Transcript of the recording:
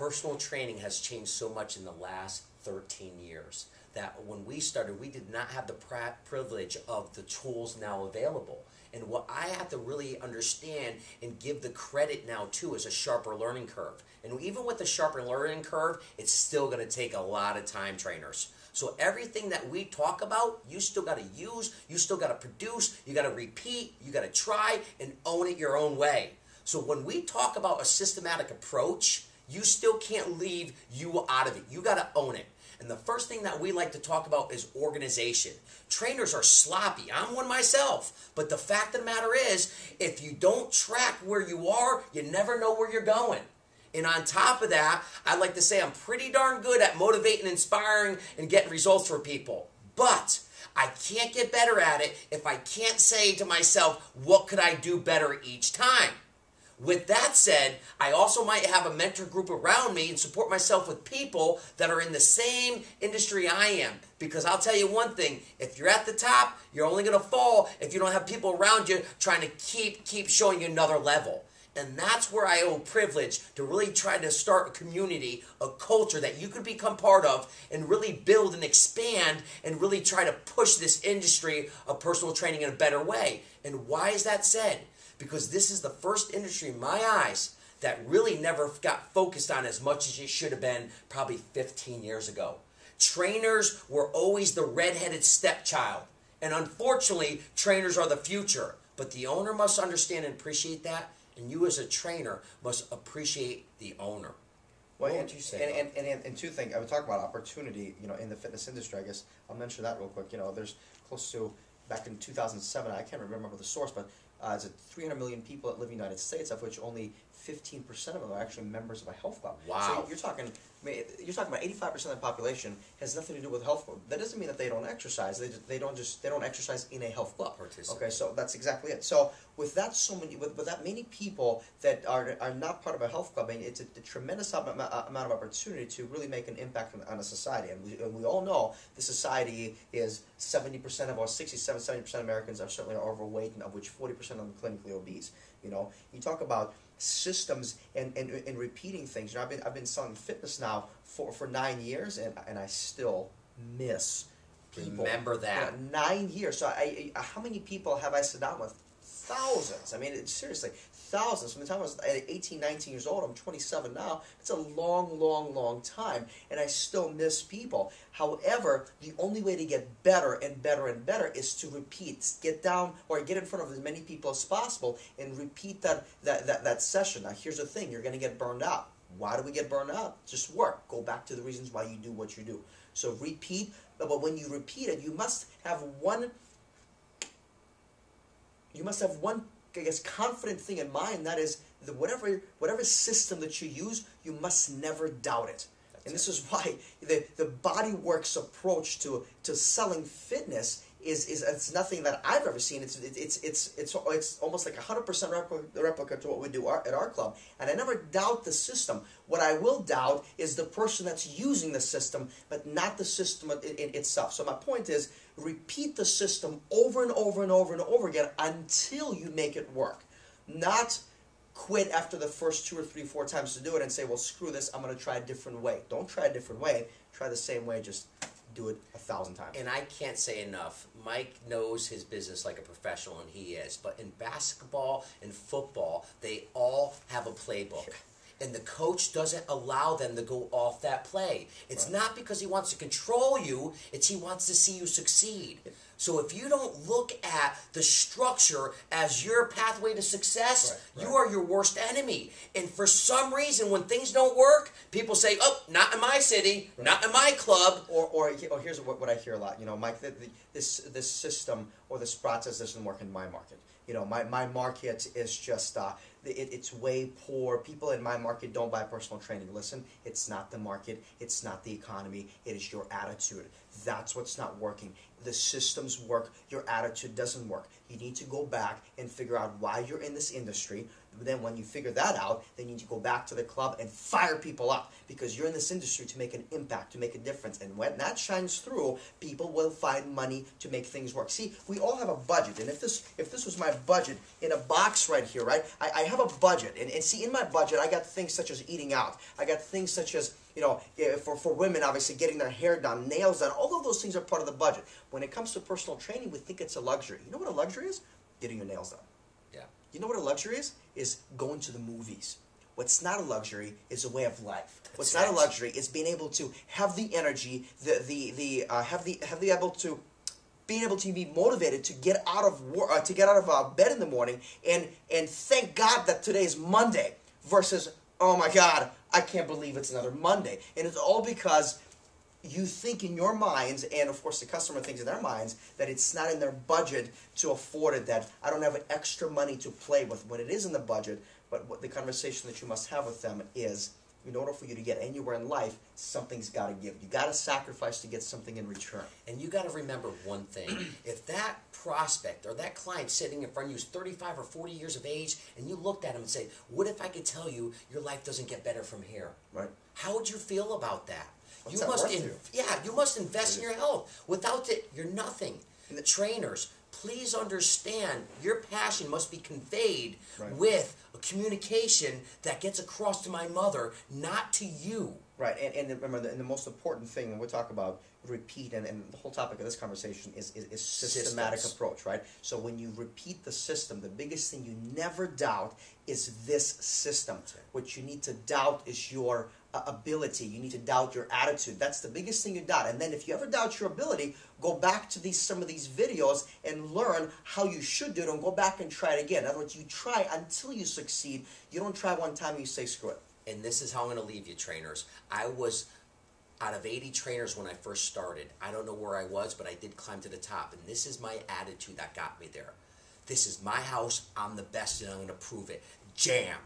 personal training has changed so much in the last 13 years that when we started, we did not have the privilege of the tools now available. And what I have to really understand and give the credit now to is a sharper learning curve. And even with the sharper learning curve, it's still going to take a lot of time, trainers. So everything that we talk about, you still got to use, you still got to produce, you got to repeat, you got to try and own it your own way. So when we talk about a systematic approach, you still can't leave you out of it. You got to own it. And the first thing that we like to talk about is organization. Trainers are sloppy. I'm one myself. But the fact of the matter is, if you don't track where you are, you never know where you're going. And on top of that, I like to say I'm pretty darn good at motivating, inspiring, and getting results for people. But I can't get better at it if I can't say to myself, what could I do better each time? With that said, I also might have a mentor group around me and support myself with people that are in the same industry I am. Because I'll tell you one thing, if you're at the top, you're only going to fall if you don't have people around you trying to keep showing you another level. And that's where I owe privilege to really try to start a community, a culture that you could become part of and really build and expand and really try to push this industry of personal training in a better way. And why is that said? Because this is the first industry in my eyes that really never got focused on as much as it should have been probably 15 years ago. Trainers were always the red-headed stepchild. And unfortunately, trainers are the future. But the owner must understand and appreciate that. And you as a trainer must appreciate the owner. Well, what would you say? And two things. I would talk about opportunity, in the fitness industry. I guess I'll mention that real quick. There's close to, back in 2007, I can't remember the source, but it's 300 million people that live in the United States, of which only 15% of them are actually members of a health club. Wow. So you're talking about 85% of the population has nothing to do with a health club. That doesn't mean that they don't exercise. They don't exercise in a health club. Okay, so that's exactly it. So with that with that many people that are not part of a health club, it's a tremendous amount of opportunity to really make an impact on a society. And we all know the society is 70% of, or 70% of Americans are certainly overweight, and of which 40% of them are clinically obese. You talk about systems and repeating things. I've been selling fitness now for 9 years, and I still miss people. Remember that. 9 years. So how many people have I sat down with? Thousands. I mean, seriously, thousands. From the time I was 18, 19 years old, I'm 27 now. It's a long, long, long time, and I still miss people. However, the only way to get better and better and better is to repeat. Get down or get in front of as many people as possible and repeat that session. Now, here's the thing. You're going to get burned out. Why do we get burned out? Just work. Go back to the reasons why you do what you do. So repeat, but when you repeat it, you must have one, I guess, confident thing in mind. That is, that whatever system that you use, you must never doubt it. And this is why the BodyWorks approach to selling fitness is it's nothing that I've ever seen. It's almost like 100% replica to what we do at our club. And I never doubt the system. What I will doubt is the person that's using the system, but not the system in itself. So my point is, repeat the system over and over and over and over again until you make it work. Not quit after the first 2 or 3, 4 times to do it and say, well, screw this, I'm going to try a different way. Don't try a different way. Try the same way, just do it 1,000 times. And I can't say enough. Mike knows his business like a professional, and he is. But in basketball and football, they all have a playbook. And the coach doesn't allow them to go off that play. It's not because he wants to control you, it's he wants to see you succeed. So if you don't look at the structure as your pathway to success, you are your worst enemy. And for some reason, when things don't work, people say, oh, not in my city, not in my club. Or here's what I hear a lot. Mike, this system or this process doesn't work in my market. My market is just, it's way poor. People in my market don't buy personal training. Listen, it's not the market. It's not the economy. It is your attitude. That's what's not working. The systems work, your attitude doesn't work. You need to go back and figure out why you're in this industry. Then when you figure that out, then you need to go back to the club and fire people up, because you're in this industry to make an impact, to make a difference. And when that shines through, people will find money to make things work. See, we all have a budget, and if this was my budget in a box right here, right? I have a budget, and see, in my budget, I got things such as eating out. I got things such as, you know, for women, obviously, getting their hair done, nails done. All of those things are part of the budget. When it comes to personal training, we think it's a luxury. You know what a luxury is? Getting your nails done. Yeah. You know what a luxury is? Is going to the movies. What's not a luxury is a way of life. What's not a luxury is being able to have the energy, being able to be motivated to get out of bed in the morning and thank God that today is Monday versus, oh my God, I can't believe it's another Monday. And it's all because you think in your minds, and of course the customer thinks in their minds, that it's not in their budget to afford it, that I don't have extra money to play with, when it is in the budget. But what the conversation that you must have with them is, in order for you to get anywhere in life, something's got to give. You got to sacrifice to get something in return. And you got to remember one thing. If that prospect or that client sitting in front of you is 35 or 40 years of age, and you looked at him and say, what if I could tell you your life doesn't get better from here? Right. How would you feel about that? What's that worth to you? Yeah, you must invest in your health. Without it, you're nothing. And the trainers, please understand, your passion must be conveyed with a communication that gets across to my mother, not to you. Right, and remember, the most important thing, and we'll talk about repeat, and the whole topic of this conversation is systematic approach, right? So when you repeat the system, the biggest thing you never doubt is this system. What you need to doubt is your ability. You need to doubt your attitude. That's the biggest thing you doubt. And then if you ever doubt your ability, go back to some of these videos and learn how you should do it, and go back and try it again. In other words, you try until you succeed. You don't try one time and you say, screw it. And this is how I'm going to leave you, trainers. I was out of 80 trainers when I first started. I don't know where I was, but I did climb to the top. And this is my attitude that got me there. This is my house. I'm the best, and I'm going to prove it. Jam.